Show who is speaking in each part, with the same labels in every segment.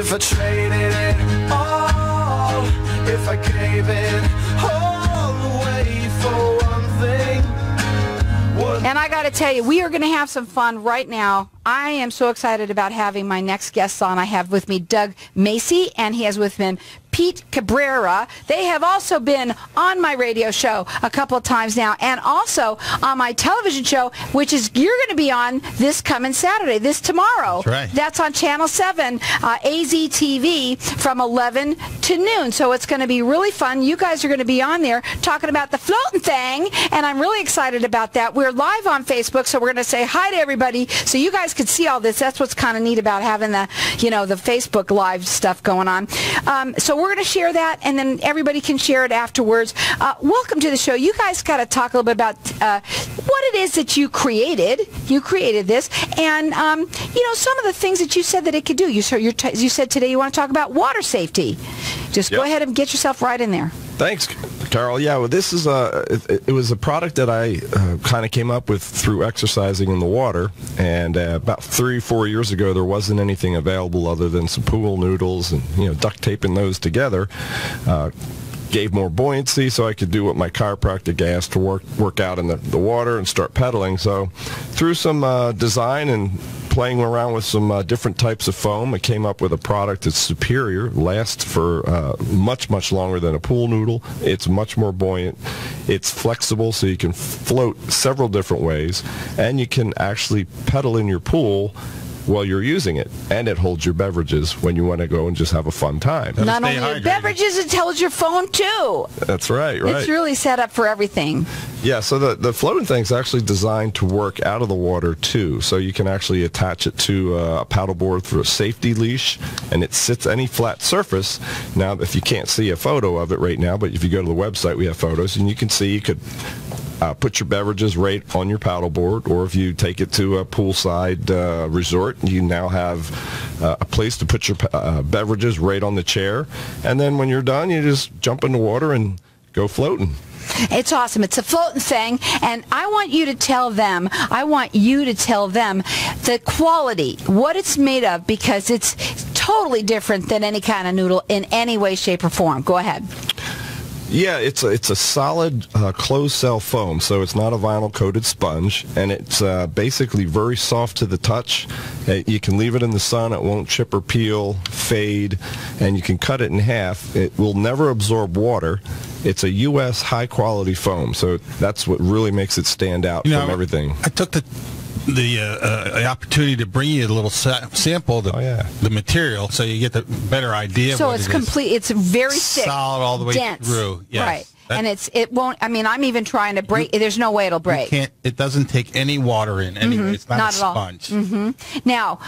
Speaker 1: if I traded it all, if I gave it all away for one thing.
Speaker 2: And I got to tell you, we are going to have some fun right now. I am so excited about having my next guests on. I have with me Doug Macy, and he has with him Pete Cabrera. They have also been on my radio show a couple of times now, and also on my television show, which is you're going to be on this coming Saturday, this tomorrow.
Speaker 3: That's right.
Speaker 2: That's on Channel 7, AZTV, from 11 to noon. So it's going to be really fun. You guys are going to be on there talking about the floating thing, and I'm really excited about that. We're live on Facebook, so we're going to say hi to everybody so you guys can see all this. That's what's kind of neat about having the, you know, the Facebook Live stuff going on. So we're going to share that, and then everybody can share it afterwards. Welcome to the show. You guys got to talk a little bit about what it is that you created. You created this, and you know, some of the things that you said that it could do. You said today you want to talk about water safety. Just go ahead and get yourself right in there.
Speaker 4: Thanks, Carol. Yeah, well, this is it was a product that I kind of came up with through exercising in the water, and about 3-4 years ago there wasn't anything available other than some pool noodles and, you know, duct taping those together. Gave more buoyancy so I could do what my chiropractic asked to work out in the water and start pedaling. So through some design and playing around with some different types of foam, I came up with a product that's superior, lasts for much longer than a pool noodle. It's much more buoyant. It's flexible, so you can float several different ways, and you can actually pedal in your pool while you're using it, and it holds your beverages when you want to go and just have a fun time.
Speaker 2: Not only your beverages, it holds your phone too.
Speaker 4: That's right.
Speaker 2: It's really set up for everything.
Speaker 4: Yeah, so the floating thing is actually designed to work out of the water too, so you can actually attach it to a paddleboard for a safety leash, and it sits any flat surface. Now, if you can't see a photo of it right now, but if you go to the website, we have photos, and you can see you could put your beverages right on your paddleboard, or if you take it to a poolside resort, you now have a place to put your beverages right on the chair, and then when you're done, you just jump in the water and go floating.
Speaker 2: It's awesome. It's a floating thing, and I want you to tell them the quality, what it's made of, because it's totally different than any kind of noodle in any way, shape, or form. Go ahead.
Speaker 4: Yeah, it's a solid closed-cell foam, so it's not a vinyl-coated sponge, and it's basically very soft to the touch. You can leave it in the sun, it won't chip or peel, fade, and you can cut it in half. It will never absorb water. It's a U.S. high-quality foam, so that's what really makes it stand out from everything.
Speaker 3: I took the opportunity to bring you a little sample of the material, so you get the better idea.
Speaker 2: So
Speaker 3: of what
Speaker 2: it's complete. It's very thick,
Speaker 3: solid all the way
Speaker 2: dense,
Speaker 3: through. Yes.
Speaker 2: Right. And it won't. I mean, I'm even trying to break. There's no way it'll break.
Speaker 3: It doesn't take any water in. Anyway, it's not a sponge.
Speaker 2: Now,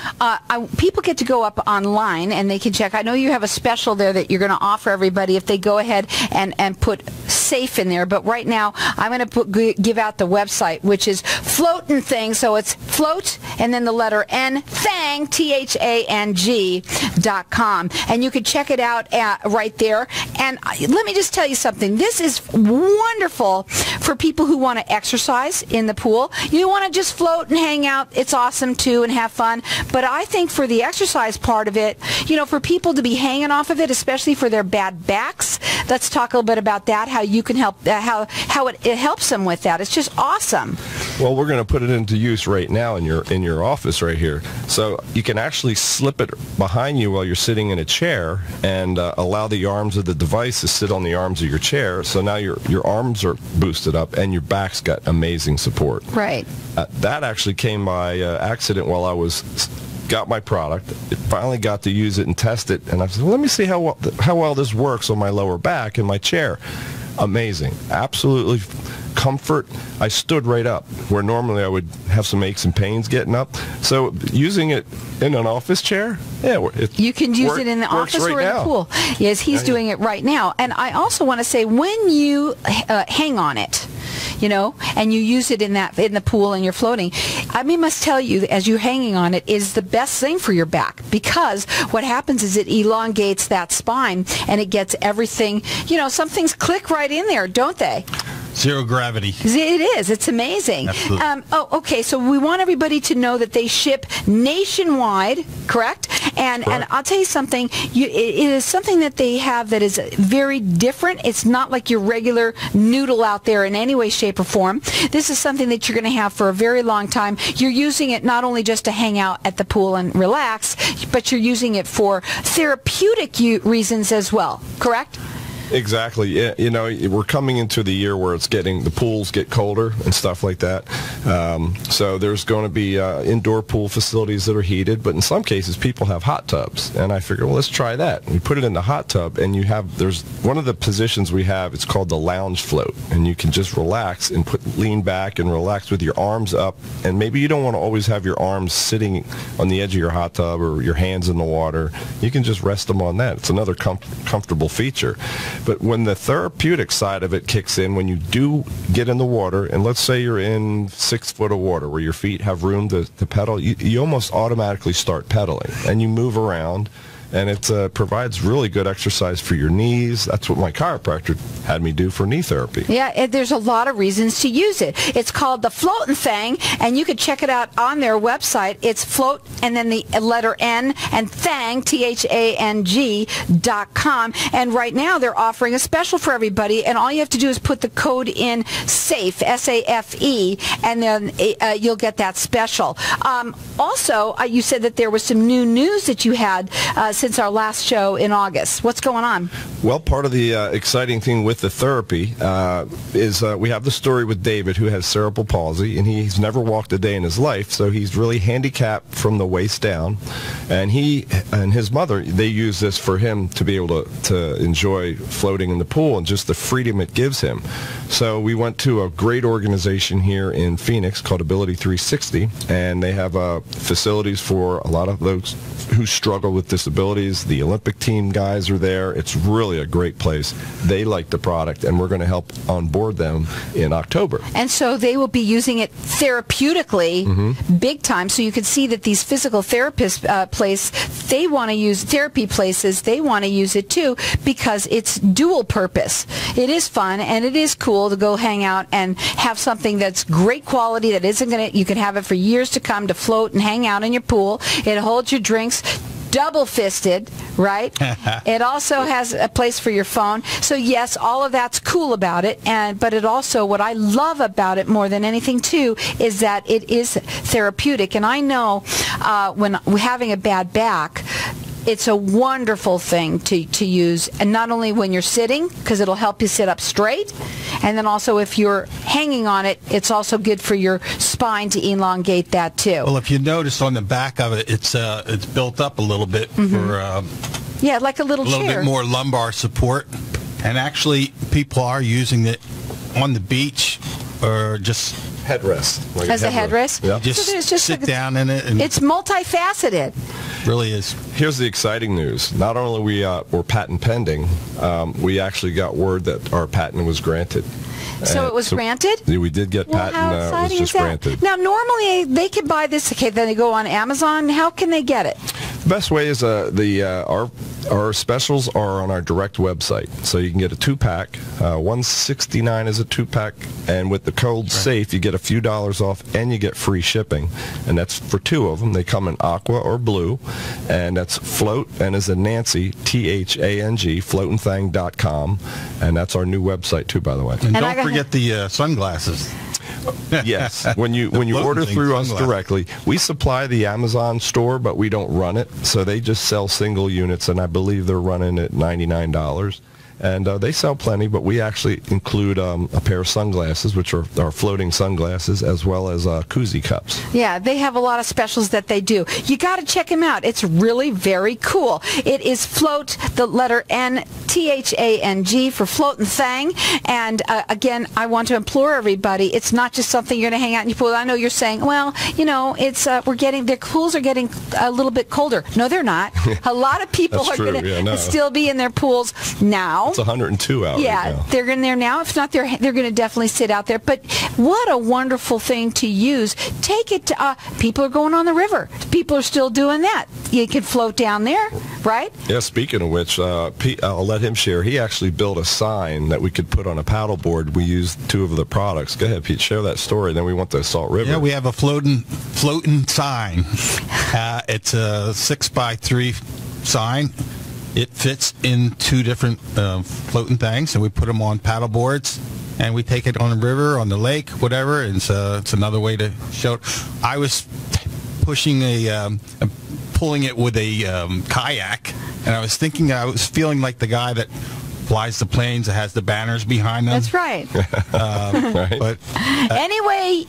Speaker 2: people get to go up online and they can check. I know you have a special there that you're going to offer everybody if they go ahead and put safe in there. But right now, I'm going to give out the website, which is Floatin' Thing. So it's float and then the letter N Thang, THANG.com, and you can check it out right there. And let me just tell you something. This is wonderful for people who want to exercise in the pool. You want to just float and hang out. It's awesome too and have fun. But I think for the exercise part of it, you know, for people to be hanging off of it, especially for their bad backs, let's talk a little bit about that, how you can help, how it helps them with that. It's just awesome.
Speaker 4: Well, we're going to put it into use right now in your office right here. So you can actually slip it behind you while you're sitting in a chair and allow the arms of the device to sit on the arms of your chair. So now your arms are boosted up and your back's got amazing support.
Speaker 2: Right.
Speaker 4: That actually came by accident while I got my product. It finally got to use it and test it, and I said, well, let me see how well this works on my lower back in my chair. Amazing. Absolutely comfort. I stood right up where normally I would have some aches and pains getting up. So using it in an office chair,
Speaker 2: you can use it in the office or in the pool. Yes, he's doing it right now. And I also want to say, when you hang on it, you know, and you use it in the pool and you're floating, I must tell you, as you're hanging on it, is the best thing for your back, because what happens is it elongates that spine and it gets everything, you know, some things click right in there, don't they?
Speaker 3: Zero gravity.
Speaker 2: It is. It's amazing. Okay. So we want everybody to know that they ship nationwide, correct? And I'll tell you something. It is something that they have that is very different. It's not like your regular noodle out there in any way, shape, or form. This is something that you're going to have for a very long time. You're using it not only just to hang out at the pool and relax, but you're using it for therapeutic reasons as well, correct?
Speaker 4: Exactly. Yeah, you know, we're coming into the year where the pools get colder and stuff like that. So there's going to be indoor pool facilities that are heated, but in some cases people have hot tubs. And I figured, well, let's try that. We put it in the hot tub, and there's one of the positions we have, it's called the lounge float, and you can just relax and lean back and relax with your arms up. And maybe you don't want to always have your arms sitting on the edge of your hot tub or your hands in the water. You can just rest them on that. It's another comfortable feature. But when the therapeutic side of it kicks in, when you do get in the water, and let's say you're in 6 foot of water where your feet have room to pedal, you almost automatically start pedaling, and you move around. And it provides really good exercise for your knees. That's what my chiropractor had me do for knee therapy. Yeah,
Speaker 2: there's a lot of reasons to use it. It's called the Float N Thang, and you can check it out on their website. It's float and then the letter N and Thang, THANG.com. And right now they're offering a special for everybody, and all you have to do is put the code in SAFE, S-A-F-E, and then you'll get that special. Also, you said that there was some new news that you had since our last show in August. What's going on?
Speaker 4: Well, part of the exciting thing with the therapy is we have the story with David, who has cerebral palsy, and he's never walked a day in his life, so he's really handicapped from the waist down. And he and his mother, they use this for him to be able to enjoy floating in the pool and just the freedom it gives him. So we went to a great organization here in Phoenix called Ability 360, and they have facilities for a lot of those who struggle with disabilities. The Olympic team guys are there. It's really a great place. They like the product, and we're going to help onboard them in October.
Speaker 2: And so they will be using it therapeutically, big time. So you can see that these physical therapist they want to use therapy places. They want to use it too because it's dual purpose. It is fun and it is cool to go hang out and have something that's great quality that isn't going to. You can have it for years to come to float and hang out in your pool. It holds your drinks. Double-fisted, right? It also has a place for your phone. So yes, all of that's cool about it, but it also, what I love about it more than anything too, is that it is therapeutic. And I know when we're having a bad back, it's a wonderful thing to use, and not only when you're sitting, because it'll help you sit up straight, and then also if you're hanging on it, it's also good for your spine to elongate that too.
Speaker 3: Well, if you notice on the back of it, it's built up a little bit for
Speaker 2: yeah, like a little chair.
Speaker 3: A little bit more lumbar support, and actually people are using it on the beach or just
Speaker 4: headrest.
Speaker 2: Like as a headrest?
Speaker 3: Yeah. Just sit down in it. And
Speaker 2: it's multifaceted.
Speaker 3: Really is.
Speaker 4: Here's the exciting news. Not only we're patent pending, we actually got word that our patent was granted.
Speaker 2: So it was granted?
Speaker 4: We did get patent. It was just granted.
Speaker 2: Now, normally they can buy this. Okay, then they go on Amazon. How can they get it?
Speaker 4: The best way is our specials are on our direct website. So you can get a 2-pack. $169 is a 2-pack, and with the code SAFE, you get a few dollars off, and you get free shipping. And that's for 2 of them. They come in aqua or blue, and that's Float, and is a Nancy, THANG, floatandthang.com, and that's our new website too, by the way.
Speaker 3: And don't forget the sunglasses.
Speaker 4: Yes, when you order through us directly, we supply the Amazon store, but we don't run it. So they just sell single units, and I believe they're running at $99. And they sell plenty, but we actually include a pair of sunglasses, which are our floating sunglasses, as well as koozie cups.
Speaker 2: Yeah, they have a lot of specials that they do. You got to check them out. It's really very cool. It is Float, the letter N, THANG for Float N Thang. And again, I want to implore everybody, it's not just something you're going to hang out in your pool. I know you're saying, well, you know, it's their pools are getting a little bit colder. No, they're not. A lot of people are going to still be in their pools now.
Speaker 4: It's 102 out right now.
Speaker 2: They're in there now. If not, they're going to definitely sit out there. But what a wonderful thing to use. Take it to, people are going on the river. People are still doing that. You can float down there, right?
Speaker 4: Yeah, speaking of which, Pete, I'll let him share. He actually built a sign that we could put on a paddleboard. We used 2 of the products. Go ahead, Pete, share that story. Then we went to Salt River.
Speaker 3: Yeah, we have a floating sign. It's a 6x3 sign. It fits in 2 different floating things, and we put them on paddle boards, and we take it on the river, on the lake, whatever. And it's another way to show it. I was pushing pulling it with a kayak, and I was feeling like the guy that flies the planes that has the banners behind them.
Speaker 2: That's right.
Speaker 4: Right.
Speaker 2: But any way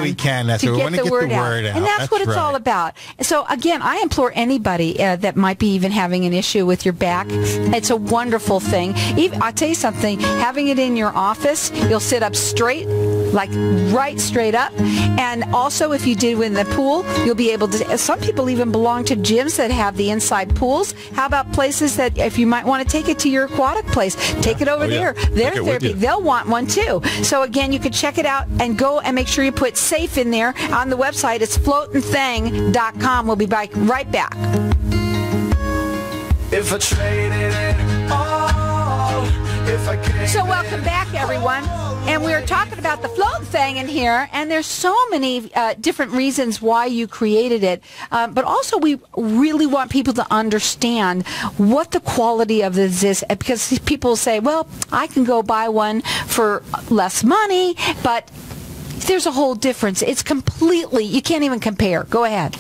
Speaker 3: we can. That's
Speaker 2: to
Speaker 3: we
Speaker 2: get
Speaker 3: want to
Speaker 2: the
Speaker 3: get
Speaker 2: word
Speaker 3: the word out.
Speaker 2: And that's what it's all about. So again, I implore anybody that might be even having an issue with your back. It's a wonderful thing. I'll tell you something. Having it in your office, you'll sit up straight, like right straight up. And also, if you did win the pool, you'll be able to. Some people even belong to gyms that have the inside pools. How about places that, if you might want to take it to your aquatic place, take it over there. Their therapy, they'll want one too. So again, you can check it out and go and make sure you put safe in there on the website. It's floatinthang.com. We'll be right back.
Speaker 1: If I traded it all, if I gave
Speaker 2: So welcome back, everyone. And we're talking about the floating thing in here, and there's so many different reasons why you created it. But also, we really want people to understand what the quality of this is, because people say, well, I can go buy one for less money, but there's a whole difference. It's completely, you can't even compare. Go ahead.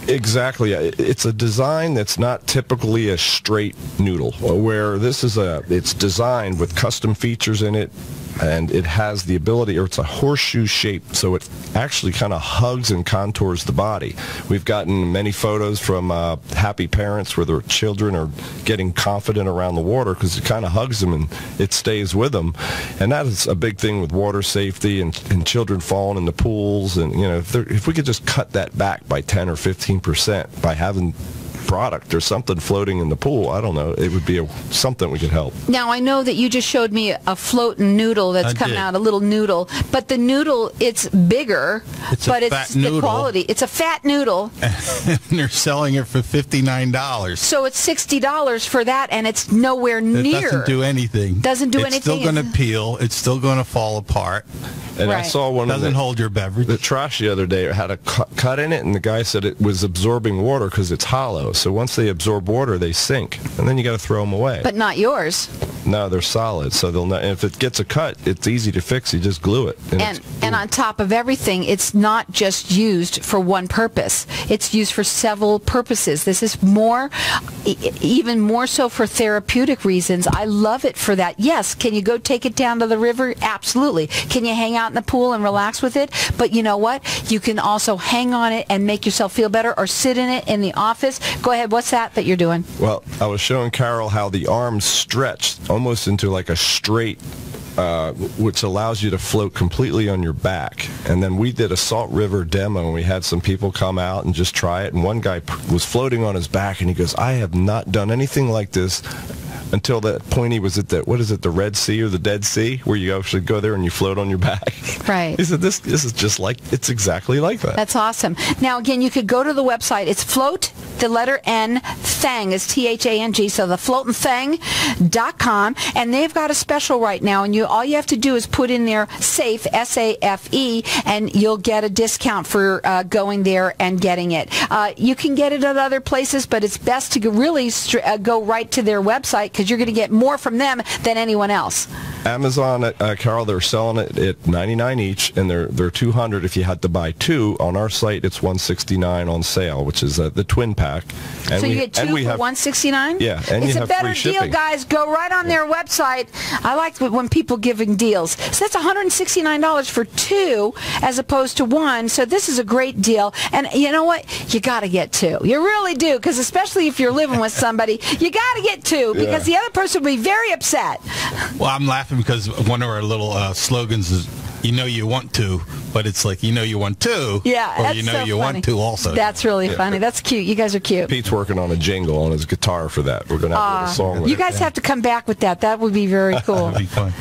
Speaker 4: Exactly. It's a design that's not typically a straight noodle, where this is it's designed with custom features in it, and it has the ability, or it's a horseshoe shape, so it actually kind of hugs and contours the body. We've gotten many photos from happy parents where their children are getting confident around the water because it kind of hugs them and it stays with them. And that is a big thing with water safety and children falling in the pools. And, you know, if we could just cut that back by 10 or 15% by having product or something floating in the pool, I don't know, it would be something we could help.
Speaker 2: Now, I know that you just showed me a floating noodle that's coming out, a little noodle, but the noodle, it's bigger, but it's the quality. It's a fat noodle.
Speaker 3: And they're selling it for $59.
Speaker 2: So it's $60 for that, and it's nowhere near.
Speaker 3: It doesn't do anything. It's still going to peel. It's still going to fall apart.
Speaker 4: And I saw one
Speaker 3: doesn't hold your beverage.
Speaker 4: The trash the other day, it had a cut in it, and the guy said it was absorbing water because it's hollow. So once they absorb water, they sink, and then you got to throw them away.
Speaker 2: But not yours.
Speaker 4: No, they're solid, so they'll not. And if it gets a cut, it's easy to fix. You just glue it.
Speaker 2: And on top of everything, it's not just used for one purpose. It's used for several purposes. This is even more so for therapeutic reasons. I love it for that. Yes, can you go take it down to the river? Absolutely. Can you hang out in the pool and relax with it? But you know what? You can also hang on it and make yourself feel better, or sit in it in the office. Go ahead. What's that you're doing?
Speaker 4: Well, I was showing Carol how the arms stretch almost into like a straight, which allows you to float completely on your back. And then we did a Salt River demo, and we had some people come out and just try it. And one guy was floating on his back, and he goes, I have not done anything like this until that point. He was at the Red Sea or the Dead Sea, where you actually go there and you float on your back.
Speaker 2: Right.
Speaker 4: He said, this is just like, it's exactly like that.
Speaker 2: That's awesome. Now, again, you could go to the website. It's float, the letter N, Thang is Thang, so the floatinthang.com, and they've got a special right now, and all you have to do is put in there SAFE, S-A-F-E, and you'll get a discount for going there and getting it. You can get it at other places, but it's best to really go right to their website, because you're going to get more from them than anyone else.
Speaker 4: Amazon, Carol, they're selling it at $99 each, and they're $200 if you had to buy 2. On our site, it's $169 on sale, which is the twin pack. And
Speaker 2: so you get 2 for $169?
Speaker 4: Yeah, and
Speaker 2: it's
Speaker 4: you
Speaker 2: a
Speaker 4: have
Speaker 2: better
Speaker 4: free shipping.
Speaker 2: deal, guys. Go right on their website. I like when people giving deals. So that's $169 for 2 as opposed to 1. So this is a great deal. And you know what? You got to get 2. You really do, because especially if you're living with somebody, you got to get 2, because the other person will be very upset.
Speaker 3: Well, I'm laughing because one of our little slogans is, you know you want to, but it's like, you know you want to,
Speaker 2: yeah,
Speaker 3: or
Speaker 2: that's
Speaker 3: you know
Speaker 2: so
Speaker 3: you
Speaker 2: funny.
Speaker 3: want to also.
Speaker 2: That's really funny. That's cute. You guys are cute.
Speaker 4: Pete's working on a jingle on his guitar for that. We're going to have a little song with
Speaker 2: you guys have to come back with that. That would be very cool.
Speaker 3: That'd be fun.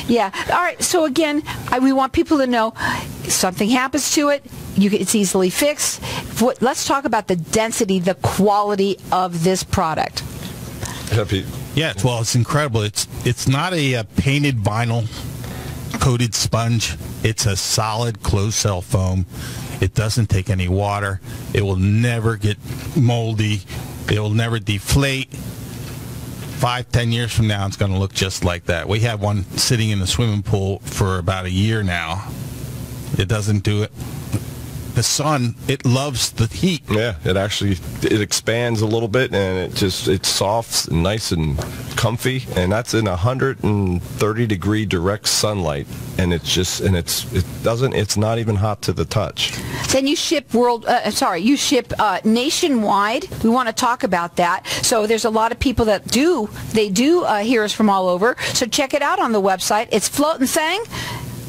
Speaker 2: Yeah. All right. So again, we want people to know something happens to it, it's easily fixed. Let's talk about the density, the quality of this product.
Speaker 4: Happy.
Speaker 3: Yeah, well, it's incredible. It's not a painted vinyl coated sponge. It's a solid closed cell foam. It doesn't take any water. It will never get moldy. It will never deflate. 5-10 years from now, it's going to look just like that. We have one sitting in the swimming pool for about a year now. It doesn't do it. The sun, it loves the heat.
Speaker 4: Yeah, it expands a little bit, and it's soft and nice and comfy, and that's in 130 degree direct sunlight, and it's not even hot to the touch.
Speaker 2: Then you ship nationwide. We want to talk about that. So there's a lot of people that do hear us from all over. So check it out on the website. It's Float N Thang.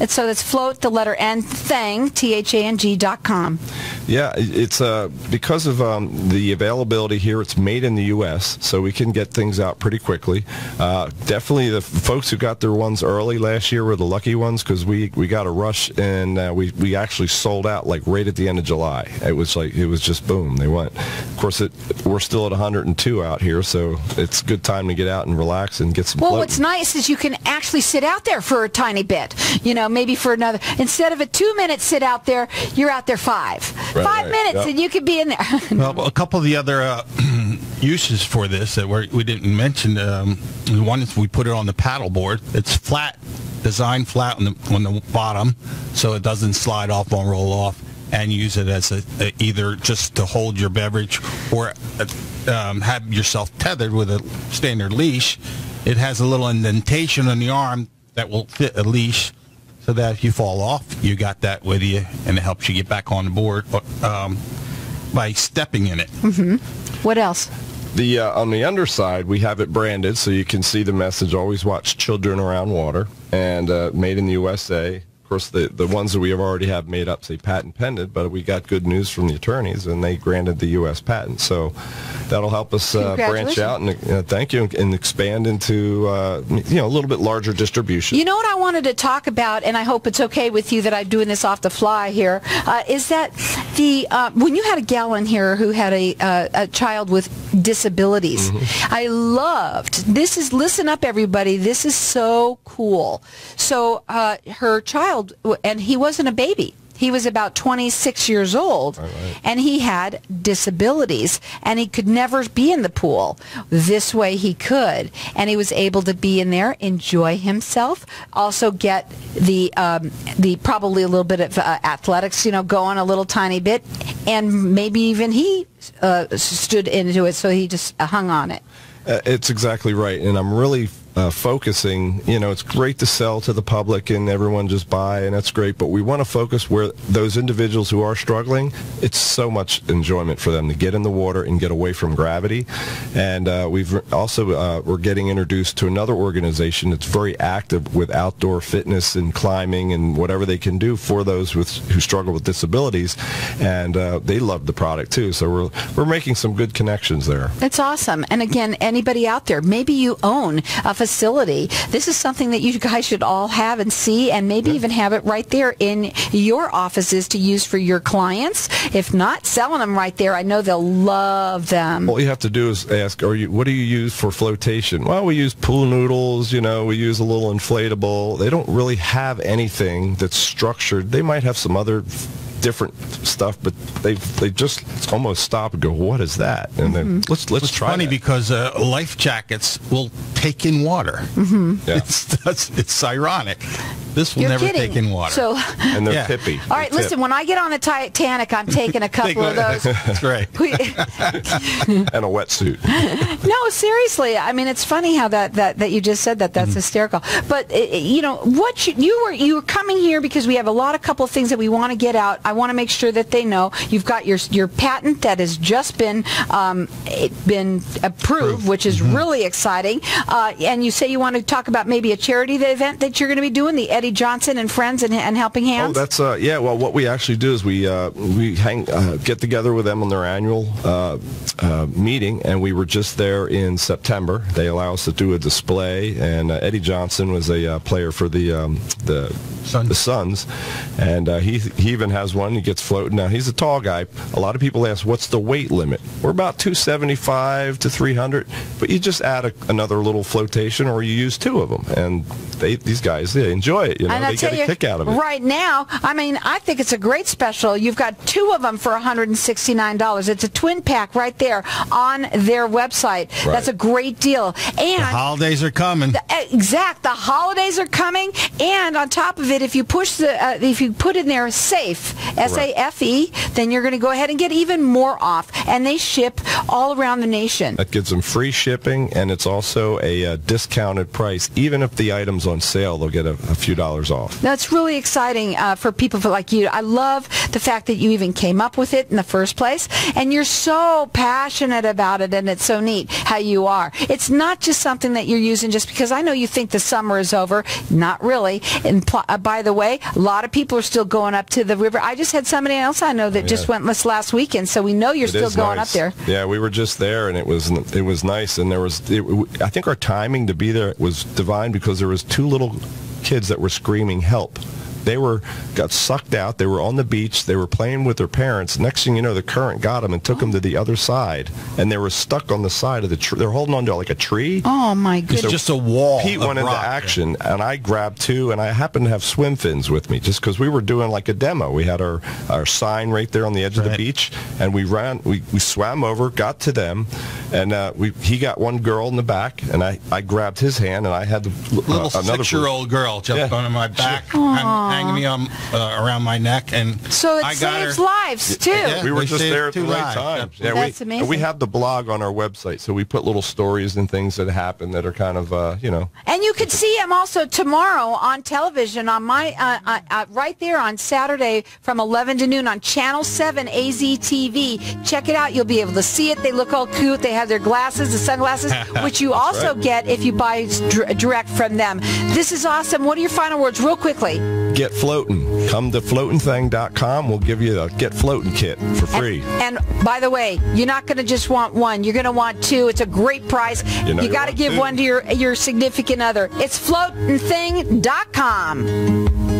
Speaker 2: So that's float, the letter N, Thang, THANG.com.
Speaker 4: Yeah, it's because of the availability here, it's made in the U.S., so we can get things out pretty quickly. Definitely the folks who got their ones early last year were the lucky ones, because we got a rush, and we actually sold out like right at the end of July. It was just boom, they went. Of course, we're still at 102 out here, so it's a good time to get out and relax and get some floating.
Speaker 2: What's nice is you can actually sit out there for a tiny bit, maybe for another, instead of a 2-minute sit out there, you're out there 5 minutes, yep. And you could be in there.
Speaker 3: Well, a couple of the other uses for this that we didn't mention, one is we put it on the paddle board. It's flat, designed flat on the bottom, so it doesn't slide off or roll off, and use it as either just to hold your beverage or have yourself tethered with a standard leash. It has a little indentation on the arm that will fit a leash, so that if you fall off, you got that with you, and it helps you get back on the board by stepping in it.
Speaker 2: Mm-hmm. What else?
Speaker 4: On the underside, we have it branded, so you can see the message, always watch children around water, and made in the USA. Of course, the ones that we already have made up say patent pending, but we got good news from the attorneys, and they granted the U.S. patent. So that'll help us branch out and thank you, and expand into a little bit larger distribution.
Speaker 2: You know what I wanted to talk about, and I hope it's okay with you that I'm doing this off the fly here, is that when you had a gal in here who had a child with disabilities, mm-hmm. I loved this. Listen up, everybody. This is so cool. So her child, and he wasn't a baby. He was about 26 years old, right. And he had disabilities, and he could never be in the pool. This way he could, and he was able to be in there, enjoy himself, also get the probably a little bit of athletics, going a little tiny bit, and maybe even he stood into it, so he just hung on it.
Speaker 4: It's exactly right, and I'm really focusing, it's great to sell to the public and everyone just buy, and that's great, but we want to focus where those individuals who are struggling, it's so much enjoyment for them to get in the water and get away from gravity. And we're getting introduced to another organization that's very active with outdoor fitness and climbing and whatever they can do for those who struggle with disabilities, and they love the product too, so we're making some good connections there.
Speaker 2: It's awesome. And again, anybody out there, maybe you own a facility. This is something that you guys should all have and see, and maybe even have it right there in your offices to use for your clients. If not, selling them right there. I know they'll love them. All
Speaker 4: you have to do is ask, what do you use for flotation? Well, we use pool noodles, we use a little inflatable. They don't really have anything that's structured. They might have some other different stuff, but they just almost stop and go, what is that? And then let's try it. It's
Speaker 3: funny because life jackets will take in water.
Speaker 2: Mm-hmm.
Speaker 4: Yeah.
Speaker 3: It's ironic. This will never take in water.
Speaker 2: So,
Speaker 4: and they're tippy.
Speaker 2: All right, listen, when I get on the Titanic, I'm taking a couple of those.
Speaker 3: That's right.
Speaker 4: And a wetsuit.
Speaker 2: No, seriously. I mean, it's funny how that you just said that. That's hysterical. But, you were coming here because we have a couple of things that we want to get out. I want to make sure that they know you've got your patent that has just been approved, which is really exciting. And you say you want to talk about maybe a charity event that you're going to be doing, the Eddie Johnson and Friends and Helping Hands?
Speaker 4: Oh, that's yeah. Well, what we actually do is we get together with them on their annual meeting, and we were just there in September. They allow us to do a display, and Eddie Johnson was a player for the Suns, and he even has one. He gets floating. Now he's a tall guy. A lot of people ask, what's the weight limit? We're about 275 to 300, but you just add another little flotation, or you use two of them, and these guys, they enjoy it. You know, they get a kick out of it.
Speaker 2: Right now, I mean, I think it's a great special. You've got two of them for $169. It's a twin pack right there on their website. Right. That's a great deal. And
Speaker 3: the holidays are coming.
Speaker 2: The holidays are coming, and on top of it, if you push if you put in there SAFE, S-A-F-E, then you're going to go ahead and get even more off. And they ship all around the nation.
Speaker 4: That gives them free shipping, and it's also a discounted price. Even if the item's on sale, they'll get a few dollars off.
Speaker 2: That's really exciting for people like you. I love the fact that you even came up with it in the first place, and you're so passionate about it, and it's so neat how you are. It's not just something that you're using just because I know you think the summer is over. Not really. And by the way, a lot of people are still going up to the river. I just had somebody else I know that just went this last weekend, so we know you're still going up there.
Speaker 4: Yeah, we were just there, and it was nice, and I think our timing to be there was divine because there was two little kids that were screaming help. They got sucked out. They were on the beach. They were playing with their parents. Next thing you know, the current got them and took them to the other side, and they were stuck on the side of the tree. They're holding on to like a tree.
Speaker 2: Oh my goodness!
Speaker 3: It's just a wall.
Speaker 4: Pete went into action, and I grabbed two, and I happened to have swim fins with me just because we were doing like a demo. We had our sign right there on the edge of the beach, and we swam over, got to them, and he got one girl in the back, and I grabbed his hand, and I had
Speaker 3: little
Speaker 4: another
Speaker 3: 6-year-old girl jumped on my back. Hanging me on around my neck, and
Speaker 2: so it saves lives too.
Speaker 4: Yeah, we were just there at the right time.
Speaker 2: Yeah, that's amazing.
Speaker 4: We have the blog on our website, so we put little stories and things that happen that are kind of
Speaker 2: And you could see him also tomorrow on television on my right there on Saturday from 11 to noon on Channel 7 AZTV. Check it out. You'll be able to see it. They look all cute. They have their glasses, the sunglasses, which you also get if you buy direct from them. This is awesome. What are your final words, real quickly?
Speaker 4: Get floating. Come to floatinthang.com. We'll give you a Get Floating kit for free.
Speaker 2: And by the way, you're not going to just want one. You're going to want two. It's a great price. You got to give one to your significant other. It's floatinthang.com.